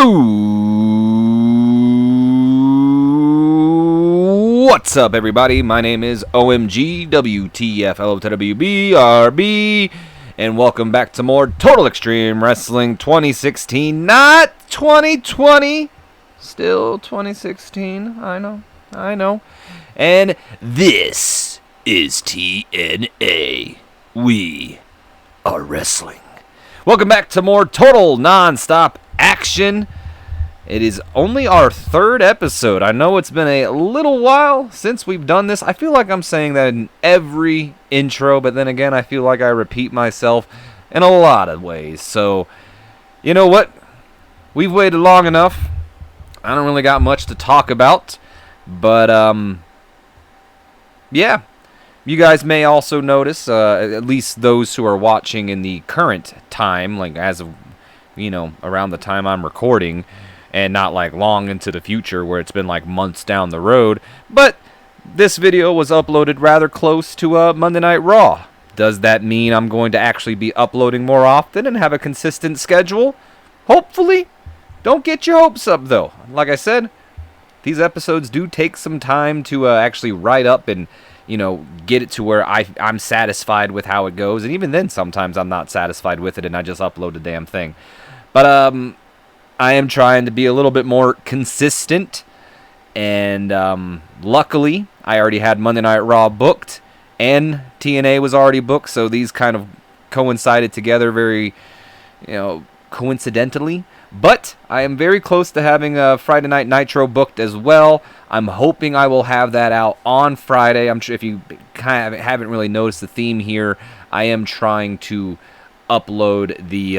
Ooh, what's up, everybody? My name is OMG WTF LOTWBRB, and welcome back to more Total Extreme Wrestling 2016, not 2020. Still 2016. I know. And this is TNA. We are wrestling. Welcome back to more total non-stop action. It is only our third episode. I know it's been a little while since we've done this. I feel like I'm saying that in every intro, but then again, I feel like I repeat myself in a lot of ways. So, you know what? We've waited long enough. I don't really got much to talk about, but yeah. You guys may also notice, at least those who are watching in the current time, like as of, around the time I'm recording, and not like long into the future where it's been like months down the road, but this video was uploaded rather close to Monday Night Raw. Does that mean I'm going to actually be uploading more often and have a consistent schedule? Hopefully. Don't get your hopes up, though. Like I said, these episodes do take some time to actually write up and get it to where I'm satisfied with how it goes. And even then, sometimes I'm not satisfied with it and I just upload the damn thing. But I am trying to be a little bit more consistent. And luckily, I already had Monday Night Raw booked and TNA was already booked. So these kind of coincided together very, coincidentally. But I am very close to having Friday Night Nitro booked as well. I'm hoping I will have that out on Friday. I'm sure if you kind of haven't really noticed the theme here, I am trying to upload the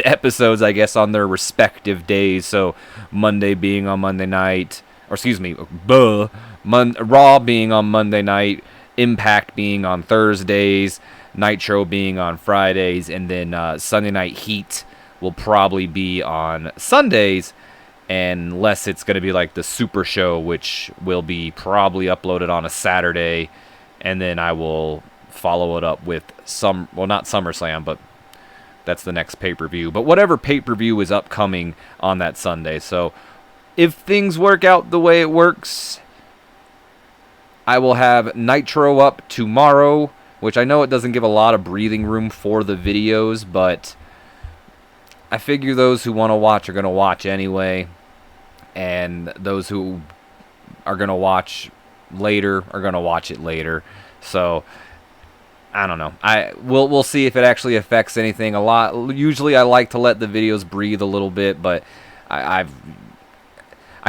episodes, I guess, on their respective days. So Monday being on Monday night, or excuse me, Raw being on Monday night, Impact being on Thursdays, Nitro being on Fridays, and then Sunday Night Heat will probably be on Sundays, unless it's going to be like the Super Show, which will be probably uploaded on a Saturday, and then I will follow it up with not SummerSlam, but that's the next pay-per-view, but whatever pay-per-view is upcoming on that Sunday. So if things work out the way it works, I will have Nitro up tomorrow, which I know it doesn't give a lot of breathing room for the videos, but I figure those who want to watch are going to watch anyway, and those who are going to watch later are going to watch it later. So I don't know. We'll see if it actually affects anything. Usually I like to let the videos breathe a little bit, but I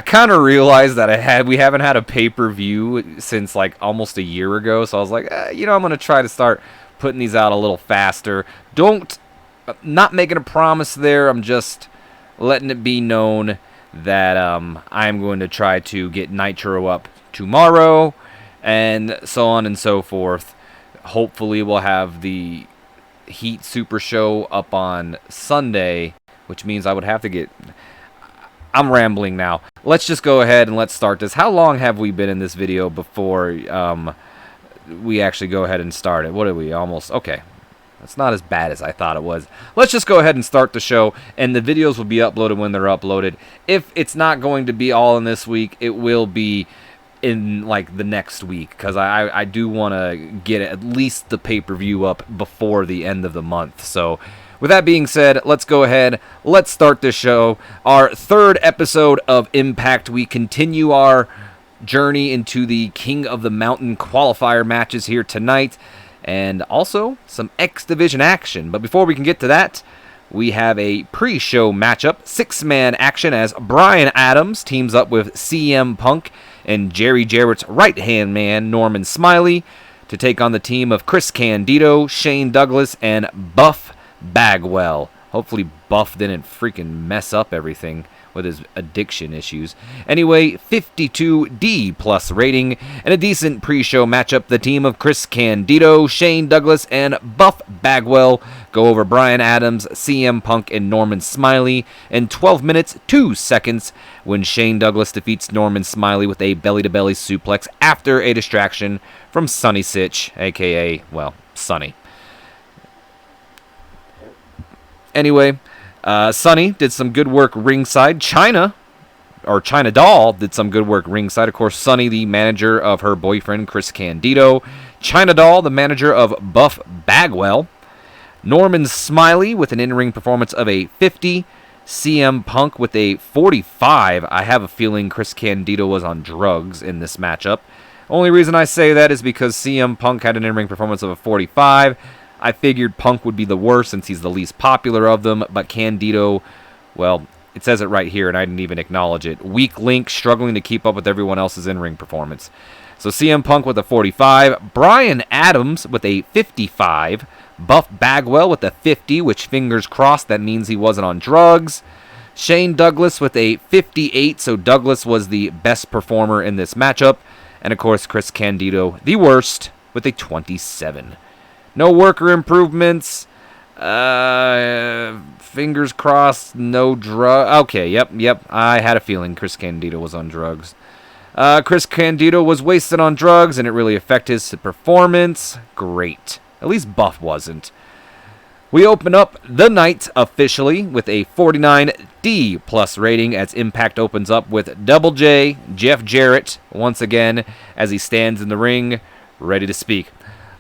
kind of realized that we haven't had a pay-per-view since like almost a year ago. So I was like, I'm going to try to start putting these out a little faster. Not making a promise there. I'm just letting it be known that I'm going to try to get Nitro up tomorrow and so on and so forth. Hopefully we'll have the Heat Super Show up on Sunday, which means I would have to get... I'm rambling now. Let's just go ahead and let's start this. How long have we been in this video before we actually go ahead and start it? What are we? Almost... Okay. It's not as bad as I thought it was. Let's just go ahead and start the show, and the videos will be uploaded when they're uploaded. If it's not going to be all in this week, it will be in like the next week, because I do want to get at least the pay-per-view up before the end of the month. So with that being said, let's go ahead. Let's start this show. Our third episode of Impact. We continue our journey into the King of the Mountain qualifier matches here tonight. And also some X Division action. But before we can get to that, we have a pre-show matchup. 6-man action as Bryan Adams teams up with CM Punk and Jerry Jarrett's right-hand man, Norman Smiley, to take on the team of Chris Candido, Shane Douglas, and Buff Bagwell. Hopefully Buff didn't freaking mess up everything with his addiction issues. Anyway, 52D plus rating, and a decent pre-show matchup. The team of Chris Candido, Shane Douglas, and Buff Bagwell go over Bryan Adams, CM Punk, and Norman Smiley in 12 minutes, 2 seconds, when Shane Douglas defeats Norman Smiley with a belly-to-belly suplex after a distraction from Sonny Sitch, a.k.a., well, Sonny. Anyway, Sunny did some good work ringside. China Doll did some good work ringside. Of course, Sunny, the manager of her boyfriend, Chris Candido. China Doll, the manager of Buff Bagwell. Norman Smiley with an in-ring performance of a 50. CM Punk with a 45. I have a feeling Chris Candido was on drugs in this matchup. Only reason I say that is because CM Punk had an in-ring performance of a 45. I figured Punk would be the worst since he's the least popular of them, but Candido, well, it says it right here and I didn't even acknowledge it. Weak link, struggling to keep up with everyone else's in-ring performance. So CM Punk with a 45. Brian Adams with a 55. Buff Bagwell with a 50, which fingers crossed that means he wasn't on drugs. Shane Douglas with a 58, so Douglas was the best performer in this matchup. And of course, Chris Candido, the worst, with a 27. No worker improvements. Fingers crossed, no drug. Okay, yep. I had a feeling Chris Candido was on drugs. Chris Candido was wasted on drugs, and it really affected his performance. Great. At least Buff wasn't. We open up the night officially with a 49D plus rating as Impact opens up with Double J, Jeff Jarrett, once again, as he stands in the ring, ready to speak.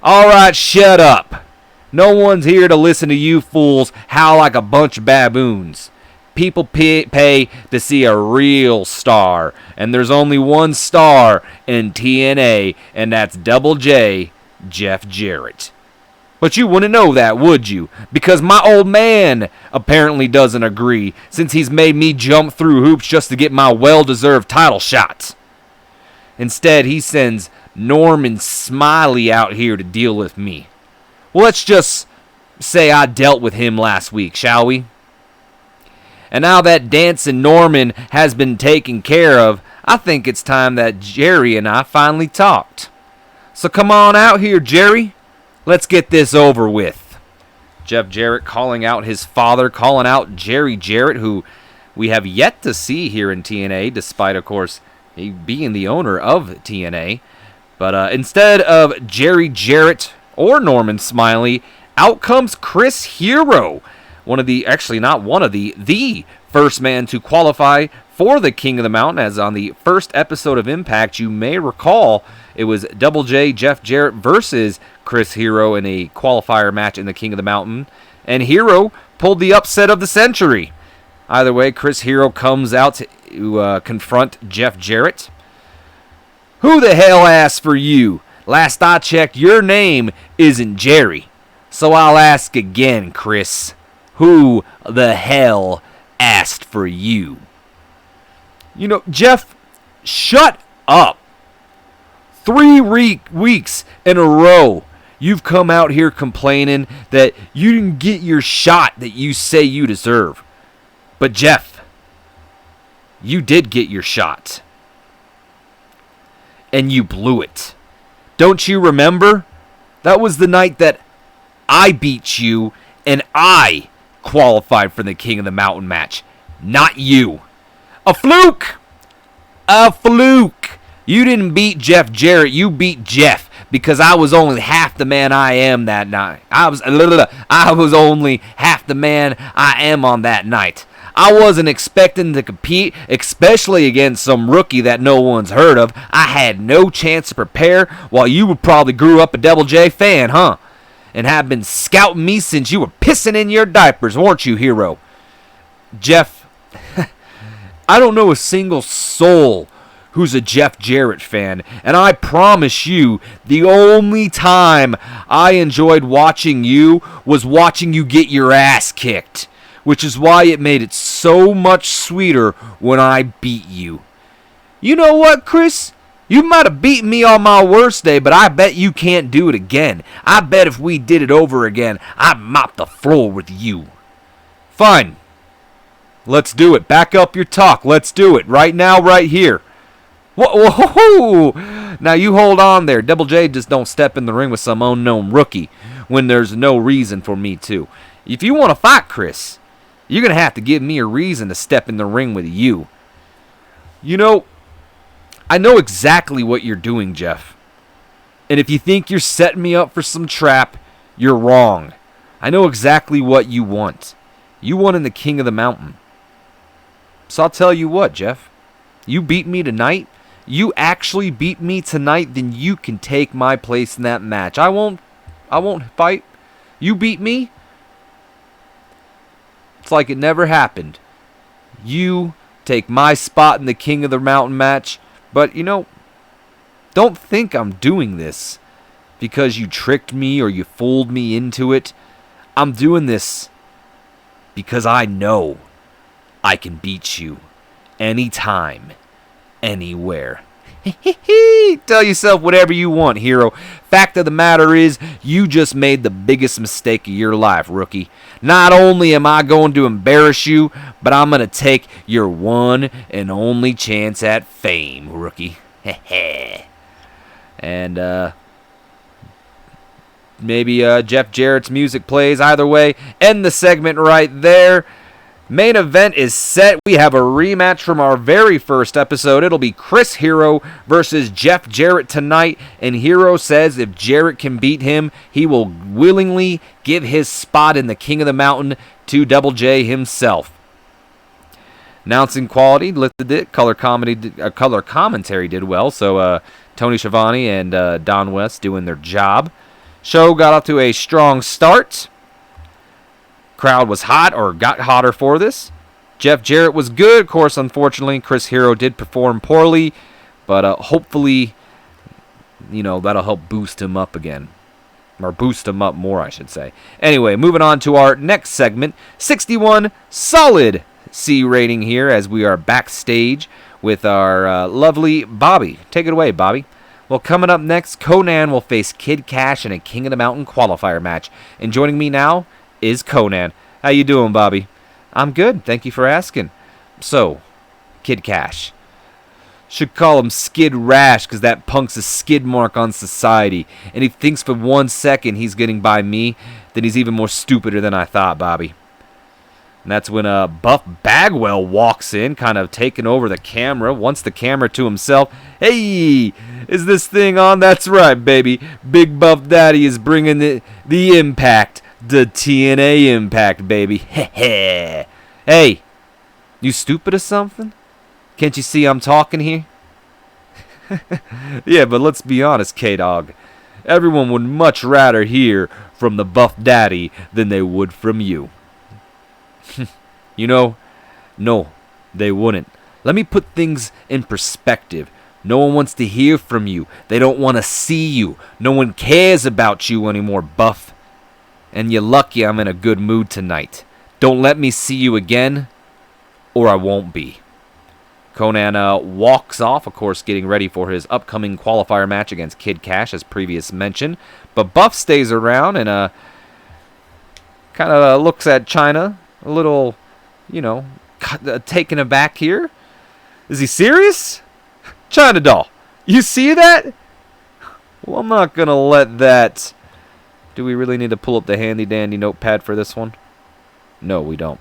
All right, shut up. No one's here to listen to you fools howl like a bunch of baboons. People pay to see a real star, and there's only one star in TNA, and that's Double J, Jeff Jarrett. But you wouldn't know that, would you? Because my old man apparently doesn't agree, since he's made me jump through hoops just to get my well-deserved title shots. Instead, he sends Norman Smiley out here to deal with me. Well, let's just say I dealt with him last week, shall we? And now that Dancing Norman has been taken care of, I think it's time that Jerry and I finally talked. So come on out here, Jerry. Let's get this over with. Jeff Jarrett calling out his father, calling out Jerry Jarrett, who we have yet to see here in TNA, despite, of course, he being the owner of TNA. But instead of Jerry Jarrett or Norman Smiley, out comes Chris Hero. The first man to qualify for the King of the Mountain, as on the first episode of Impact, you may recall, it was Double J, Jeff Jarrett versus Chris Hero in a qualifier match in the King of the Mountain, and Hero pulled the upset of the century. Either way, Chris Hero comes out to confront Jeff Jarrett. Who the hell asked for you? Last I checked, your name isn't Jerry. So I'll ask again, Chris. Who the hell asked for you? You know, Jeff, shut up. 3 weeks in a row, you've come out here complaining that you didn't get your shot that you say you deserve. But Jeff, you did get your shot. And you blew it. Don't you remember? That was the night that I beat you and I qualified for the King of the Mountain match. Not you. A fluke! A fluke! You didn't beat Jeff Jarrett, you beat Jeff, because I was only half the man I am that night. I was only half the man I am on that night. I wasn't expecting to compete, especially against some rookie that no one's heard of. I had no chance to prepare, while you would probably grew up a Double J fan, huh? And have been scouting me since you were pissing in your diapers, weren't you, Hero? Jeff, I don't know a single soul who's a Jeff Jarrett fan, and I promise you, the only time I enjoyed watching you was watching you get your ass kicked, which is why it made it so much sweeter when I beat you. You know what, Chris? You might have beaten me on my worst day, but I bet you can't do it again. I bet if we did it over again, I'd mop the floor with you. Fine. Let's do it. Back up your talk. Let's do it. Right now, right here. Whoa. Now you hold on there. Double J just don't step in the ring with some unknown rookie when there's no reason for me to. If you want to fight, Chris, you're going to have to give me a reason to step in the ring with you. You know, I know exactly what you're doing, Jeff. And if you think you're setting me up for some trap, you're wrong. I know exactly what you want. You won in the King of the Mountain. So I'll tell you what, Jeff. You beat me tonight. You actually beat me tonight, then you can take my place in that match. I won't fight. You beat me. It's like it never happened. You take my spot in the King of the Mountain match. But, don't think I'm doing this because you tricked me or you fooled me into it. I'm doing this because I know I can beat you anytime, anywhere. Tell yourself whatever you want, hero. Fact of the matter is, you just made the biggest mistake of your life, rookie. Not only am I going to embarrass you, but I'm going to take your one and only chance at fame, rookie. And, maybe Jeff Jarrett's music plays. Either way, end the segment right there. Main event is set. We have a rematch from our very first episode. It'll be Chris Hero versus Jeff Jarrett tonight. And Hero says if Jarrett can beat him, he will willingly give his spot in the King of the Mountain to Double J himself. Announcing quality lifted it. Color commentary did well. So Tony Schiavone and Don West doing their job. Show got off to a strong start. Crowd was hot, or got hotter for this. Jeff Jarrett was good. Of course, unfortunately, Chris Hero did perform poorly. But hopefully, that'll help boost him up again. Or boost him up more, I should say. Anyway, moving on to our next segment. 61 solid C rating here as we are backstage with our lovely Bobby. Take it away, Bobby. Well, coming up next, Conan will face Kid Cash in a King of the Mountain qualifier match. And joining me now is Conan. How you doing, Bobby? I'm good. Thank you for asking. So, Kid Cash. Should call him Skid Rash because that punk's a skid mark on society. And he thinks for 1 second he's getting by me, then he's even more stupider than I thought, Bobby. And that's when Buff Bagwell walks in, kind of taking over the camera, wants the camera to himself. Hey, is this thing on? That's right, baby. Big Buff Daddy is bringing the impact. The TNA impact, baby. Hey, you stupid or something? Can't you see I'm talking here? Yeah, but let's be honest, K-Dog. Everyone would much rather hear from the Buff Daddy than they would from you. No, they wouldn't. Let me put things in perspective. No one wants to hear from you. They don't want to see you. No one cares about you anymore, Buff. And you're lucky I'm in a good mood tonight. Don't let me see you again, or I won't be. Conan walks off, of course, getting ready for his upcoming qualifier match against Kid Cash, as previously mentioned. But Buff stays around and kind of looks at China a little, taken aback here. Is he serious? China doll, you see that? Well, I'm not going to let that... Do we really need to pull up the handy-dandy notepad for this one? No, we don't.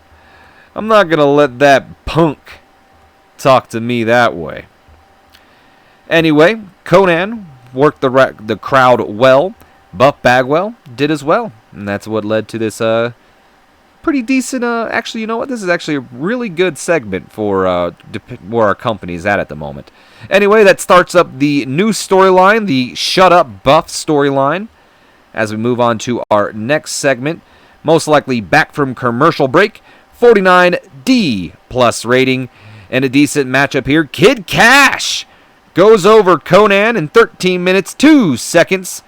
I'm not going to let that punk talk to me that way. Anyway, Conan worked the crowd well. Buff Bagwell did as well. And that's what led to this pretty decent... actually, you know what? This is actually a really good segment for where our company is at the moment. Anyway, that starts up the new storyline, the Shut Up Buff storyline. As we move on to our next segment, most likely back from commercial break, 49D plus rating, and a decent matchup here. Kid Cash goes over Conan in 13 minutes, 2 seconds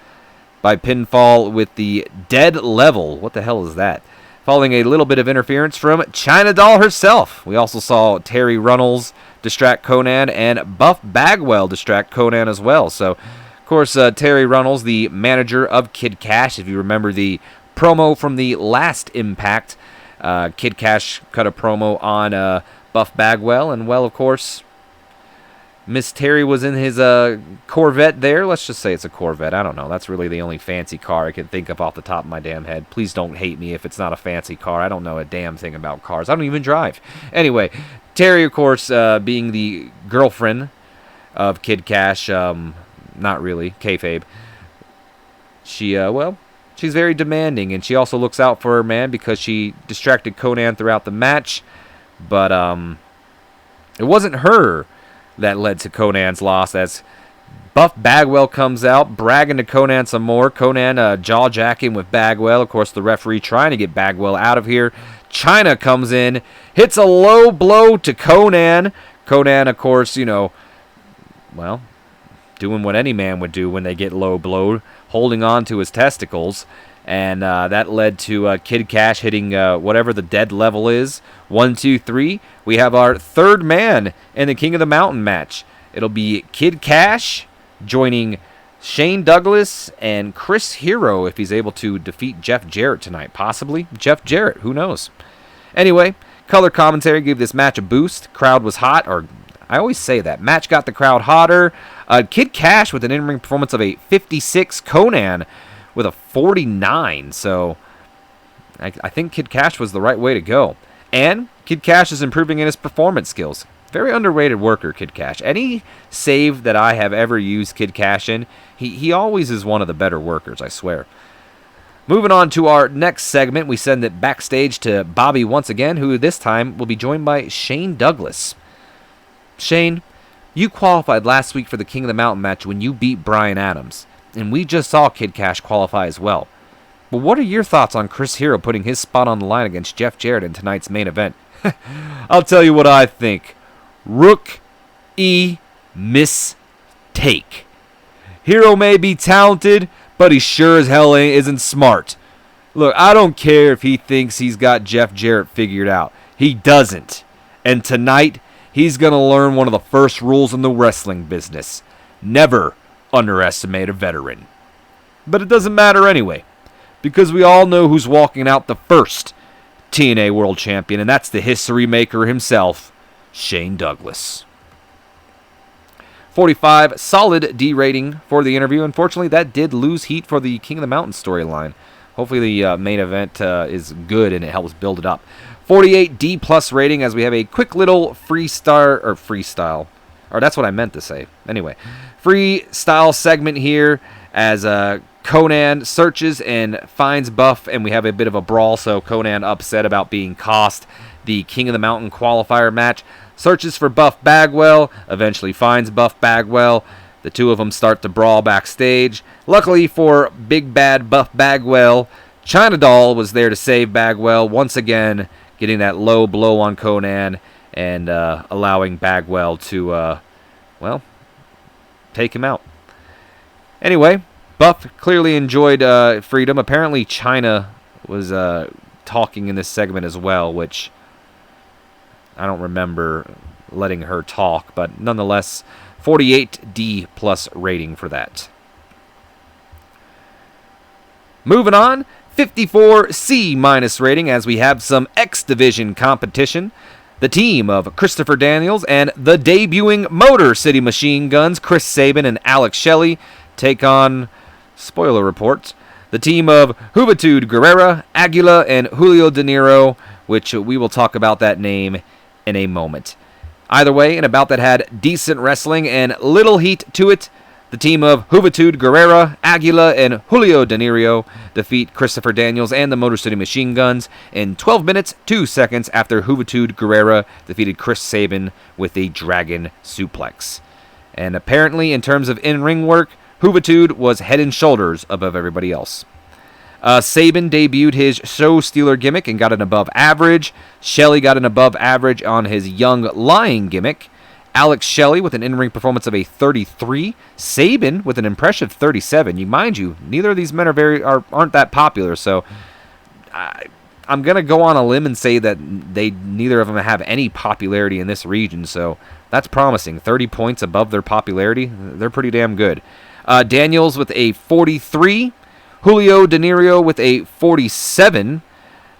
by pinfall with the dead level. What the hell is that? Following a little bit of interference from China Doll herself. We also saw Terry Runnels distract Conan and Buff Bagwell distract Conan as well. So, of course, Terry Runnels, the manager of Kid Cash. If you remember the promo from the last Impact, Kid Cash cut a promo on Buff Bagwell. And, well, of course, Miss Terry was in his Corvette there. Let's just say it's a Corvette. I don't know. That's really the only fancy car I can think of off the top of my damn head. Please don't hate me if it's not a fancy car. I don't know a damn thing about cars. I don't even drive. Anyway, Terry, of course, being the girlfriend of Kid Cash, not really, kayfabe. She, well, she's very demanding, and she also looks out for her man because she distracted Conan throughout the match. But it wasn't her that led to Conan's loss, as Buff Bagwell comes out, bragging to Conan some more. Conan jaw-jacking with Bagwell. Of course, the referee trying to get Bagwell out of here. Chyna comes in, hits a low blow to Conan. Conan, of course, well, doing what any man would do when they get low blowed, holding on to his testicles. And that led to Kid Cash hitting whatever the dead level is. 1, 2, 3. We have our third man in the King of the Mountain match. It'll be Kid Cash joining Shane Douglas and Chris Hero if he's able to defeat Jeff Jarrett tonight. Possibly Jeff Jarrett. Who knows? Anyway, color commentary gave this match a boost. Crowd was hot, or I always say that. Match got the crowd hotter. Kid Cash with an in-ring performance of a 56. Conan with a 49. So I think Kid Cash was the right way to go. And Kid Cash is improving in his performance skills. Very underrated worker, Kid Cash. Any save that I have ever used Kid Cash in, he always is one of the better workers, I swear. Moving on to our next segment, we send it backstage to Bobby once again, who this time will be joined by Shane Douglas. Shane, you qualified last week for the King of the Mountain match when you beat Brian Adams, and we just saw Kid Cash qualify as well. But what are your thoughts on Chris Hero putting his spot on the line against Jeff Jarrett in tonight's main event? I'll tell you what I think. Mistake. Hero may be talented, but he sure as hell isn't smart. Look, I don't care if he thinks he's got Jeff Jarrett figured out. He doesn't. And tonight, he's going to learn one of the first rules in the wrestling business. Never underestimate a veteran. But it doesn't matter anyway, because we all know who's walking out the first TNA World Champion, and that's the history maker himself, Shane Douglas. 45, solid D rating for the interview. Unfortunately, that did lose heat for the King of the Mountain storyline. Hopefully the main event is good and it helps build it up. 48 D plus rating, as we have a quick little freestyle, or that's what I meant to say. Anyway, freestyle segment here as Conan searches and finds Buff, and we have a bit of a brawl, so Conan upset about being cost the King of the Mountain qualifier match. Searches for Buff Bagwell, eventually finds Buff Bagwell. The two of them start to brawl backstage. Luckily for Big Bad Buff Bagwell, China Doll was there to save Bagwell, once again getting that low blow on Conan and allowing Bagwell to, take him out. Anyway, Buff clearly enjoyed freedom. Apparently China was talking in this segment as well, which I don't remember letting her talk, but nonetheless, 48 D plus rating for that. Moving on, 54 C minus rating as we have some X Division competition. The team of Christopher Daniels and the debuting Motor City Machine Guns, Chris Sabin and Alex Shelley, take on, spoiler report, the team of Juventud Guerrera, Aguila, and Julio De Niro, which we will talk about that name in a moment. Either way, an bout that had decent wrestling and little heat to it, the team of Juventud Guerrera, Aguila, and Julio De Niro defeat Christopher Daniels and the Motor City Machine Guns in 12 minutes, 2 seconds after Juventud Guerrera defeated Chris Sabin with a Dragon Suplex. And apparently, in terms of in-ring work, Juventud was head and shoulders above everybody else. Sabin debuted his show stealer gimmick and got an above average. Shelley got an above average on his young lying gimmick. Alex Shelley with an in-ring performance of a 33. Sabin with an impressive 37. Mind you, neither of these men aren't that popular, so I'm going to go on a limb and say that neither of them have any popularity in this region, so that's promising. 30 points above their popularity. They're pretty damn good. Daniels with a 43. Julio De Niro with a 47,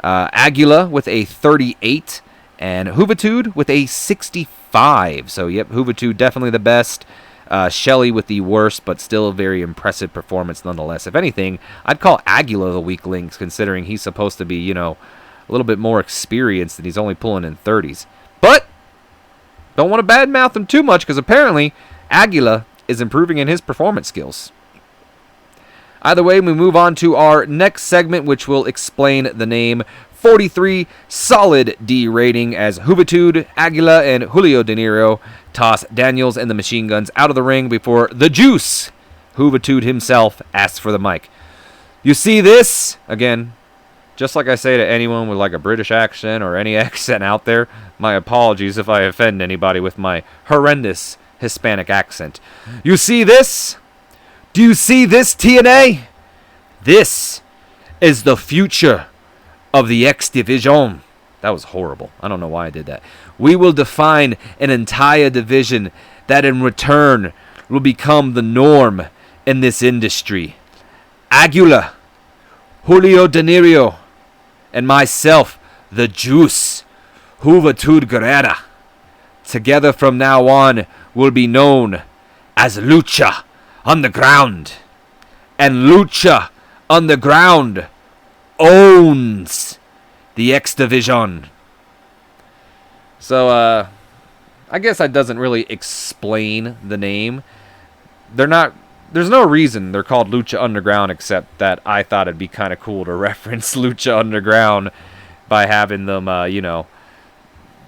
Aguila with a 38, and Juventud with a 65. So, yep, Juventud definitely the best. Shelley with the worst, but still a very impressive performance nonetheless. If anything, I'd call Aguila the weak link, considering he's supposed to be, a little bit more experienced and he's only pulling in 30s. But, don't want to badmouth him too much, because apparently Aguila is improving in his performance skills. Either way, we move on to our next segment, which will explain the name. 43 solid D rating as Juventud, Aguila, and Julio De Niro toss Daniels and the Machine Guns out of the ring before the Juice, Juventud himself, asks for the mic. You see this? Again, just like I say to anyone with like a British accent or any accent out there, my apologies if I offend anybody with my horrendous Hispanic accent. You see this? Do you see this, TNA? This is the future of the X Division. That was horrible. I don't know why I did that. We will define an entire division that in return will become the norm in this industry. Aguila, Julio De Niro, and myself, the Juice, Juventud Guerrera, together from now on will be known as Lucha Underground. And Lucha Underground owns the X Division. So, I guess that doesn't really explain the name. There's no reason they're called Lucha Underground except that I thought it'd be kind of cool to reference Lucha Underground by having them,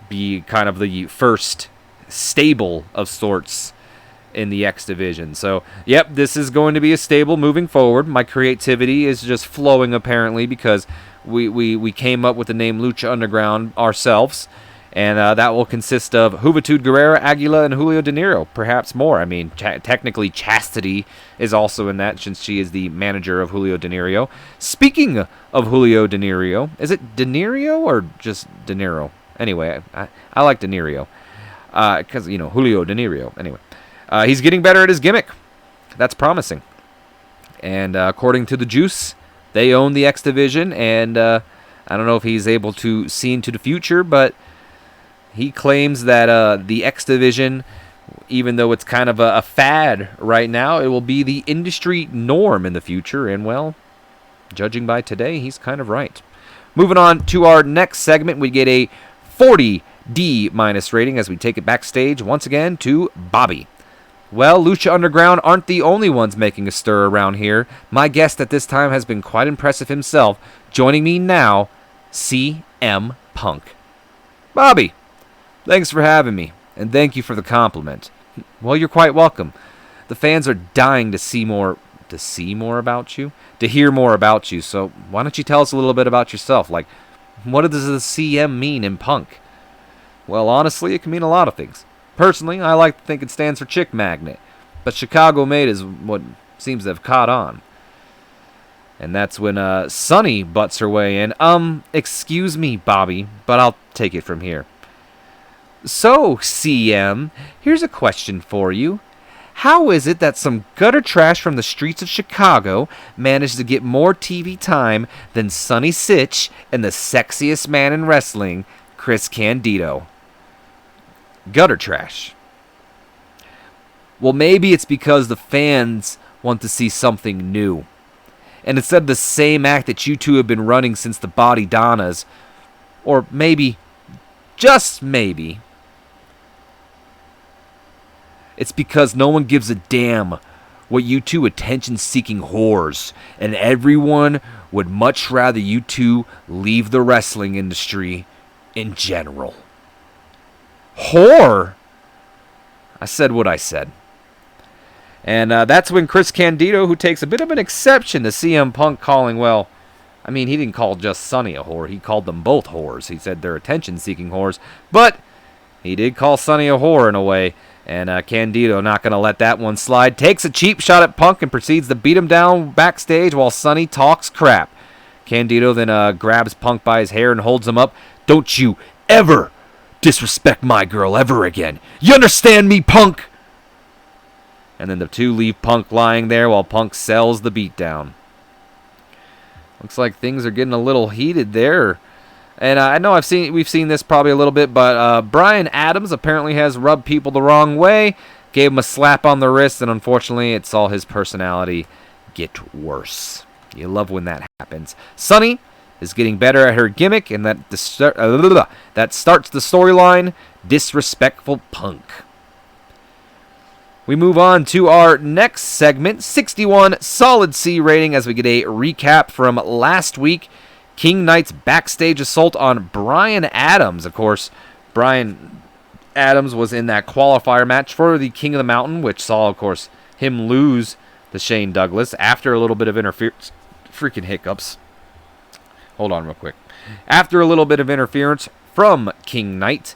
be kind of the first stable of sorts in the X Division. So, yep, this is going to be a stable moving forward. My creativity is just flowing apparently because we came up with the name Lucha Underground ourselves. And that will consist of Juventud Guerrera, Aguila, and Julio De Niro. Perhaps more. I mean, technically Chastity is also in that since she is the manager of Julio De Niro. Speaking of Julio De Niro, is it De Niro or just De Niro? Anyway, I like De Niro. Because, Julio De Niro. Anyway, he's getting better at his gimmick. That's promising. And according to the Juice, they own the X Division. And I don't know if he's able to see into the future, but he claims that the X Division, even though it's kind of a fad right now, it will be the industry norm in the future. And, well, judging by today, he's kind of right. Moving on to our next segment, we get a 40 D- rating as we take it backstage once again to Bobby. Well, Lucha Underground aren't the only ones making a stir around here. My guest at this time has been quite impressive himself. Joining me now, CM Punk. Bobby, thanks for having me, and thank you for the compliment. Well, you're quite welcome. The fans are dying to see more about you? To hear more about you, so why don't you tell us a little bit about yourself? Like, what does the CM mean in Punk? Well, honestly, it can mean a lot of things. Personally, I like to think it stands for Chick Magnet, but Chicago Made is what seems to have caught on. And that's when Sunny butts her way in. Excuse me, Bobby, but I'll take it from here. So, CM, here's a question for you. How is it that some gutter trash from the streets of Chicago managed to get more TV time than Sonny Sitch and the sexiest man in wrestling, Chris Candido? Gutter trash. Well, maybe it's because the fans want to see something new. And instead of the same act that you two have been running since the Body Donnas, or maybe, just maybe, it's because no one gives a damn what you two attention-seeking whores, and everyone would much rather you two leave the wrestling industry in general. Whore? I said what I said. And that's when Chris Candido, who takes a bit of an exception to CM Punk calling, well, I mean, he didn't call just Sonny a whore. He called them both whores. He said they're attention-seeking whores. But he did call Sonny a whore in a way. And Candido, not going to let that one slide, takes a cheap shot at Punk and proceeds to beat him down backstage while Sonny talks crap. Candido then grabs Punk by his hair and holds him up. Don't you ever disrespect my girl ever again. You understand me, Punk? And then the two leave Punk lying there while Punk sells the beatdown. Looks like things are getting a little heated there. And I know we've seen this probably a little bit, but Brian Adams apparently has rubbed people the wrong way, gave him a slap on the wrist, and unfortunately it saw his personality get worse. You love when that happens. Sunny is getting better at her gimmick, and that starts the storyline, Disrespectful Punk. We move on to our next segment, 61 solid C rating, as we get a recap from last week. King Knight's backstage assault on Bryan Adams. Of course, Bryan Adams was in that qualifier match for the King of the Mountain, which saw, of course, him lose to Shane Douglas after a little bit of interference. Freaking hiccups. Hold on real quick. After a little bit of interference from King Knight,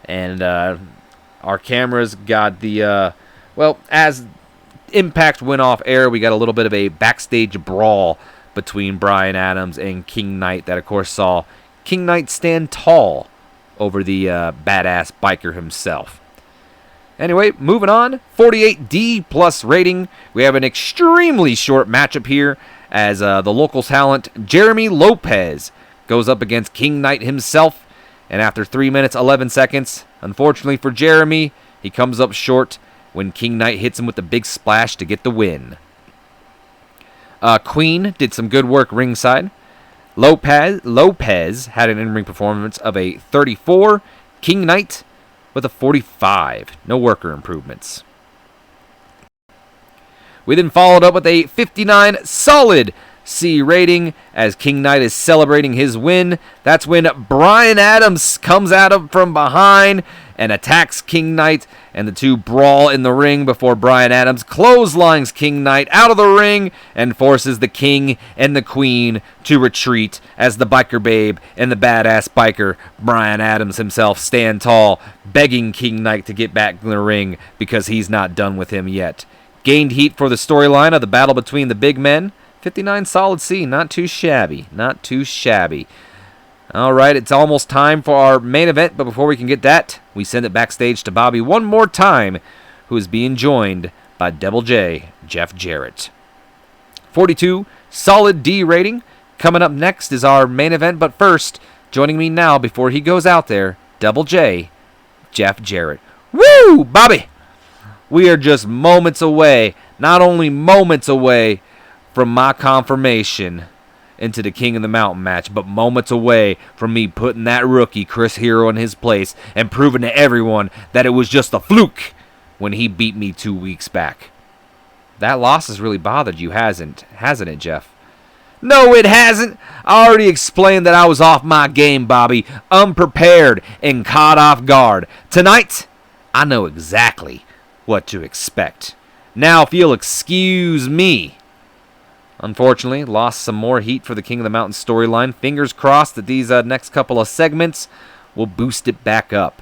and our cameras got the, as Impact went off air, we got a little bit of a backstage brawl between Bryan Adams and King Knight that, of course, saw King Knight stand tall over the badass biker himself. Anyway, moving on, 48D plus rating. We have an extremely short matchup here as the local talent Jeremy Lopez goes up against King Knight himself. And after 3 minutes, 11 seconds, unfortunately for Jeremy, he comes up short when King Knight hits him with the big splash to get the win. Queen did some good work ringside. Lopez had an in-ring performance of a 34. King Knight with a 45. No worker improvements. We then followed up with a 59 solid C rating as King Knight is celebrating his win. That's when Bryan Adams comes at him from behind and attacks King Knight, and the two brawl in the ring before Bryan Adams clotheslines King Knight out of the ring and forces the King and the Queen to retreat as the biker babe and the badass biker Bryan Adams himself stand tall, begging King Knight to get back in the ring because he's not done with him yet. Gained heat for the storyline of the battle between the big men. 59 solid C, not too shabby, not too shabby. All right, it's almost time for our main event, but before we can get that, we send it backstage to Bobby one more time, who is being joined by Double J, Jeff Jarrett. 42 solid D rating. Coming up next is our main event, but first, joining me now before he goes out there, Double J, Jeff Jarrett. Woo, Bobby! We are just moments away, not only moments away from my confirmation into the King of the Mountain match, but moments away from me putting that rookie Chris Hero in his place and proving to everyone that it was just a fluke when he beat me 2 weeks back. That loss has really bothered you, hasn't it, Jeff? No, it hasn't. I already explained that I was off my game, Bobby, unprepared and caught off guard. Tonight, I know exactly what to expect. Now, if you'll excuse me, unfortunately, lost some more heat for the King of the Mountain storyline. Fingers crossed that these next couple of segments will boost it back up.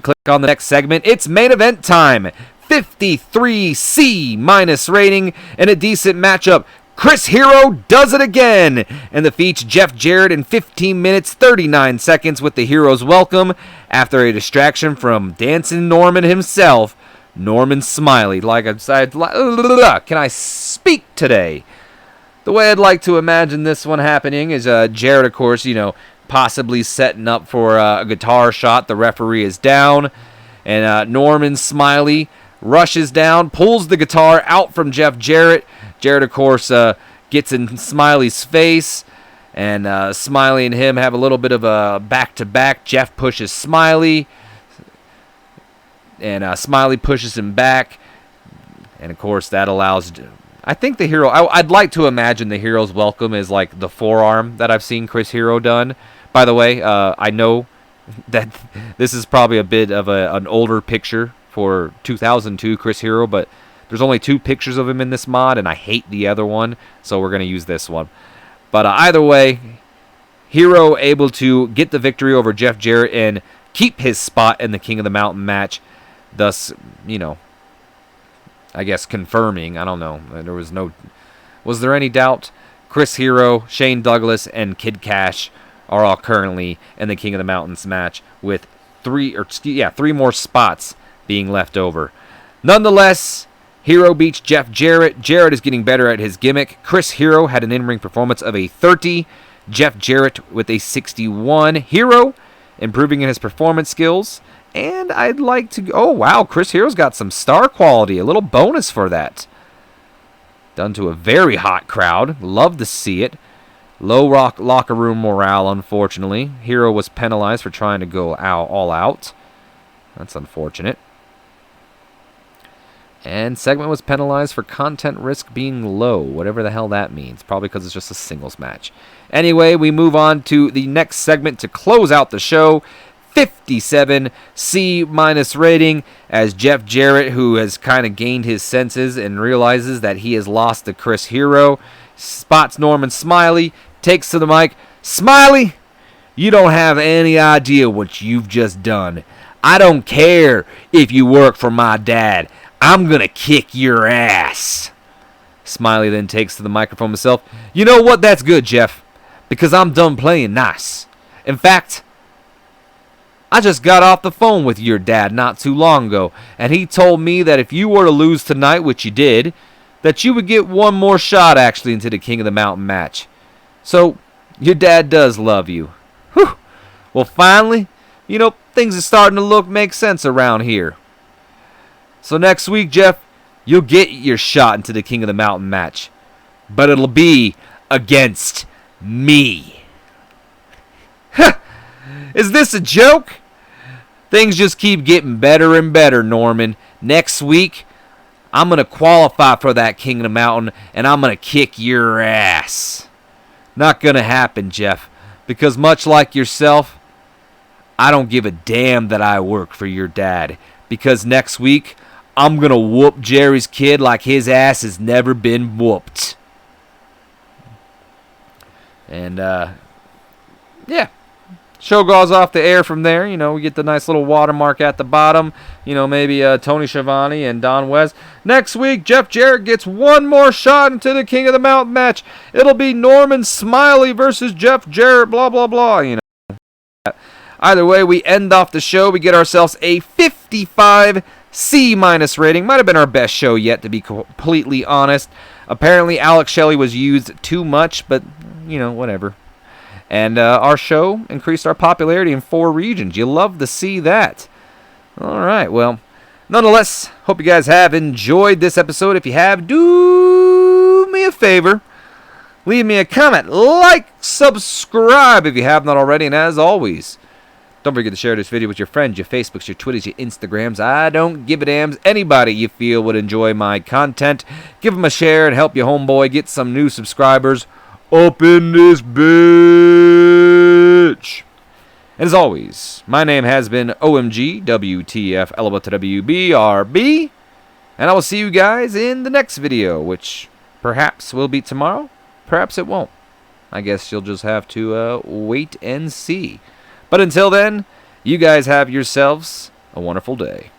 Click on the next segment. It's main event time. 53 C minus rating and a decent matchup. Chris Hero does it again and defeats Jeff Jarrett in 15 minutes 39 seconds with the Hero's welcome after a distraction from Dancing Norman himself, Norman Smiley. Like I said, can I speak today? The way I'd like to imagine this one happening is Jarrett, of course, possibly setting up for a guitar shot. The referee is down, and Norman Smiley rushes down, pulls the guitar out from Jeff Jarrett. Jarrett, of course, gets in Smiley's face, and Smiley and him have a little bit of a back-to-back. Jeff pushes Smiley, and Smiley pushes him back, and, of course, that allows... I think the Hero... I'd like to imagine the Hero's welcome is like the forearm that I've seen Chris Hero done. By the way, I know that this is probably a bit of an older picture for 2002 Chris Hero, but there's only 2 pictures of him in this mod, and I hate the other one, so we're going to use this one. But either way, Hero able to get the victory over Jeff Jarrett and keep his spot in the King of the Mountain match, thus, I guess confirming, I don't know, was there any doubt? Chris Hero, Shane Douglas, and Kid Cash are all currently in the King of the Mountains match with 3 more spots being left over. Nonetheless, Hero beats Jeff Jarrett. Jarrett is getting better at his gimmick. Chris Hero had an in-ring performance of a 30. Jeff Jarrett with a 61. Hero improving in his performance skills. And I'd like to... Oh, wow, Chris Hero's got some star quality. A little bonus for that. Done to a very hot crowd. Love to see it. Low locker room morale, unfortunately. Hero was penalized for trying to go all out. That's unfortunate. And segment was penalized for content risk being low, whatever the hell that means. Probably because it's just a singles match. Anyway, we move on to the next segment to close out the show. 57 C- rating as Jeff Jarrett, who has kind of gained his senses and realizes that he has lost to Chris Hero, spots Norman Smiley, takes to the mic. Smiley, you don't have any idea what you've just done. I don't care if you work for my dad. I'm going to kick your ass. Smiley then takes to the microphone himself. You know what? That's good, Jeff, because I'm done playing nice. In fact, I just got off the phone with your dad not too long ago, and he told me that if you were to lose tonight, which you did, that you would get one more shot actually into the King of the Mountain match. So, your dad does love you. Whew. Well, finally, things are starting to make sense around here. So next week, Jeff, you'll get your shot into the King of the Mountain match. But it'll be against me. Is this a joke? Things just keep getting better and better, Norman. Next week, I'm going to qualify for that King of the Mountain, and I'm going to kick your ass. Not going to happen, Jeff, because much like yourself, I don't give a damn that I work for your dad, because next week, I'm going to whoop Jerry's kid like his ass has never been whooped. And, yeah. Show goes off the air from there. We get the nice little watermark at the bottom. Maybe Tony Schiavone and Don West. Next week, Jeff Jarrett gets one more shot into the King of the Mountain match. It'll be Norman Smiley versus Jeff Jarrett, blah, blah, blah, Either way, we end off the show. We get ourselves a 55 C- rating. Might have been our best show yet, to be completely honest. Apparently, Alex Shelley was used too much, but, whatever. And our show increased our popularity in 4 regions. You love to see that. All right, well, nonetheless, hope you guys have enjoyed this episode. If you have, do me a favor. Leave me a comment, like, subscribe if you have not already, and as always, don't forget to share this video with your friends, your Facebooks, your Twitters, your Instagrams. I don't give a damn. Anybody you feel would enjoy my content, give them a share and help your homeboy get some new subscribers up in this bitch. And as always, my name has been OMG WTF LWTWBRB, and I will see you guys in the next video, which perhaps will be tomorrow, perhaps it won't. I guess you'll just have to wait and see. But until then, you guys have yourselves a wonderful day.